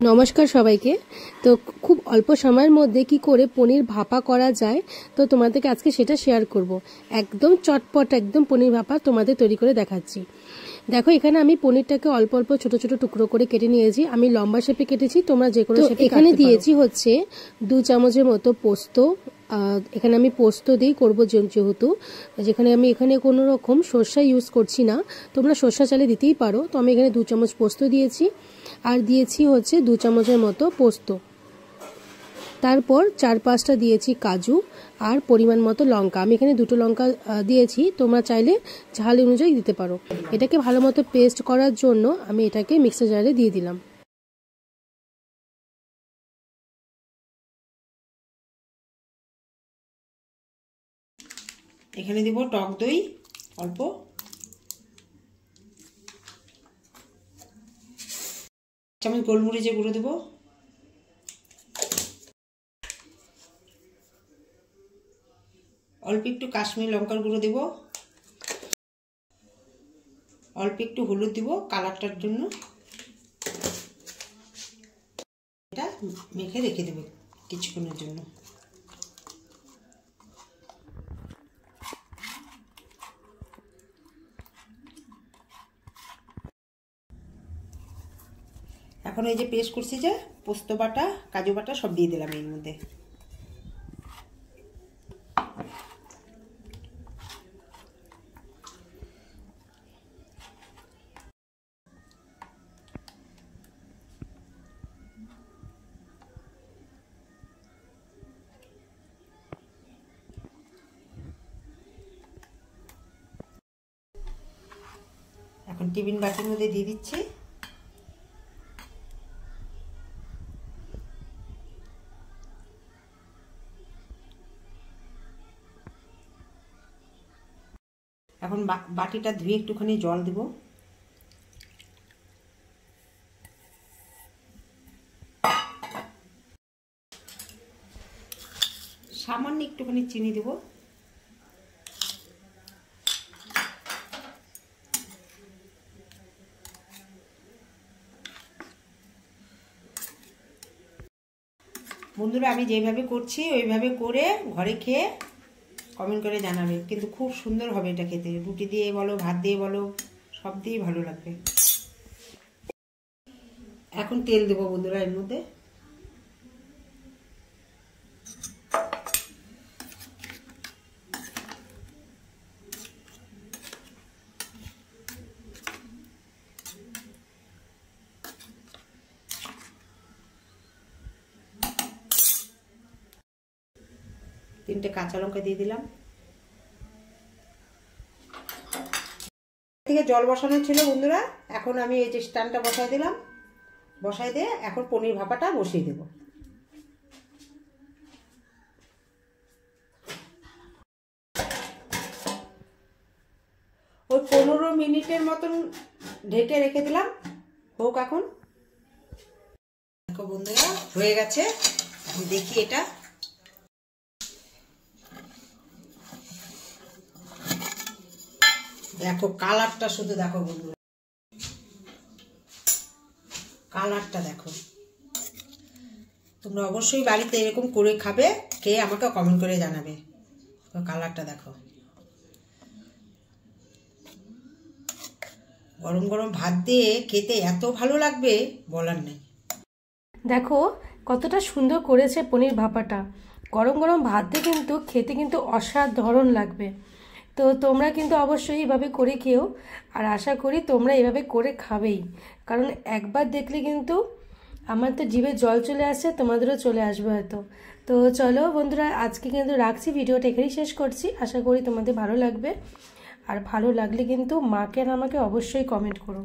নমস্কার সবাইকে। তো খুব অল্প সময়ের মধ্যে কি করে পনির ভাপা করা যায় তো তোমাদেরকে আজকে সেটা শেয়ার করব। একদম চটপট একদম পনির ভাপা তোমাদের তৈরি করে দেখাচ্ছি। দেখো এখানে আমি পনিরটাকে অল্প অল্প ছোট ছোট টুকরো করে কেটে নিয়েছি। আমি লম্বা শেপে কেটেছি, তোমরা যে কোনো শেপে। এখানে দিয়েছি হচ্ছে 2 চামচের মতো পোস্ত। এখানে আমি পোস্ত দিয়েই করবো যেহেতু যেখানে আমি এখানে কোনো রকম সর্ষা ইউজ করছি না, তোমরা সর্ষা চালে দিতেই পারো। তো আমি এখানে 2 চামচ পোস্ত দিয়েছি আর দিয়েছি হচ্ছে 2 চামচের মতো পোস্ত। তারপর 4-5টা দিয়েছি কাজু আর পরিমাণ মতো লঙ্কা। আমি এখানে 2টো লঙ্কা দিয়েছি, তোমরা চাইলে ঝাল অনুযায়ী দিতে পারো। এটাকে ভালো মতো পেস্ট করার জন্য আমি এটাকে মিক্সার জারে দিয়ে দিলাম। এখানে দেব টক দই অল্প, চামচ গোলমরিচের গুঁড়ো দেব, অল্প একটু কাশ্মীরি লঙ্কার গুঁড়ো দেব, অল্প একটু হলুদ দেব কালারটার জন্য। এটা মেখে রেখে দেব কিছুক্ষণের জন্য। এখন এই যে পেস্ট করছি যে পোস্ত বাটা কাজু বাটা সব দিয়ে দিলাম এর মধ্যে। এখন টিফিন বাটির মধ্যে দিয়ে দিচ্ছি। এখন বাটিটা ধুয়ে একটুখানি জল দেব। সামান্য একটুখানি চিনি দেব। বন্ধুরা আমি যেভাবে করছি ওইভাবে করে ঘরে খেয়ে কমেন্ট করে জানাবে, কিন্তু খুব সুন্দর হবে এটা খেতে। রুটি দিয়ে বলো, ভাত দিয়ে বলো, সব দিয়েই ভালো লাগবে। এখন তেল দেবো বন্ধুরা এর মধ্যে। তিনটে কাঁচা লঙ্কা দিয়ে দিলাম। থেকে জল বসানো ছিল বন্ধুরা, এখন আমি এই যে স্ট্যান্ডটা বসাই দিলাম। বসাই দিয়ে এখন পনির ভাপাটা বসিয়ে দেব। ওই 15 মিনিটের মতন ঢেকে রেখে দিলাম, হোক। এখন দেখো বন্ধুরা হয়ে গেছে, আমি দেখি এটা। দেখো কালারটা শুধু দেখো বন্ধুরা, কালারটা দেখো। তোমরা অবশ্যই বাড়িতে এরকম করে খাবে, খেয়ে আমাকে কমেন্ট করে জানাবে। কালারটা দেখো, গরম গরম ভাত দিয়ে খেতে এত ভালো লাগবে বলার নেই। দেখো কতটা সুন্দর করেছে পনির ভাপাটা। গরম গরম ভাত দিয়ে কিন্তু খেতে কিন্তু অসাধারণ লাগবে। তো তোমরা কিন্তু অবশ্যই এভাবে করে খেও, আর আশা করি তোমরা এভাবে করে খাবেই, কারণ একবার দেখলে কিন্তু আমার তো জিভে জল চলে আসছে, তোমাদেরও চলে আসবে হয়তো। তো চলো বন্ধুরা, আজকে কিন্তু রাখছি, ভিডিওটা এখানেই শেষ করছি। আশা করি তোমাদের ভালো লাগবে, আর ভালো লাগলে কিন্তু মাকে আর আমাকে অবশ্যই কমেন্ট করো।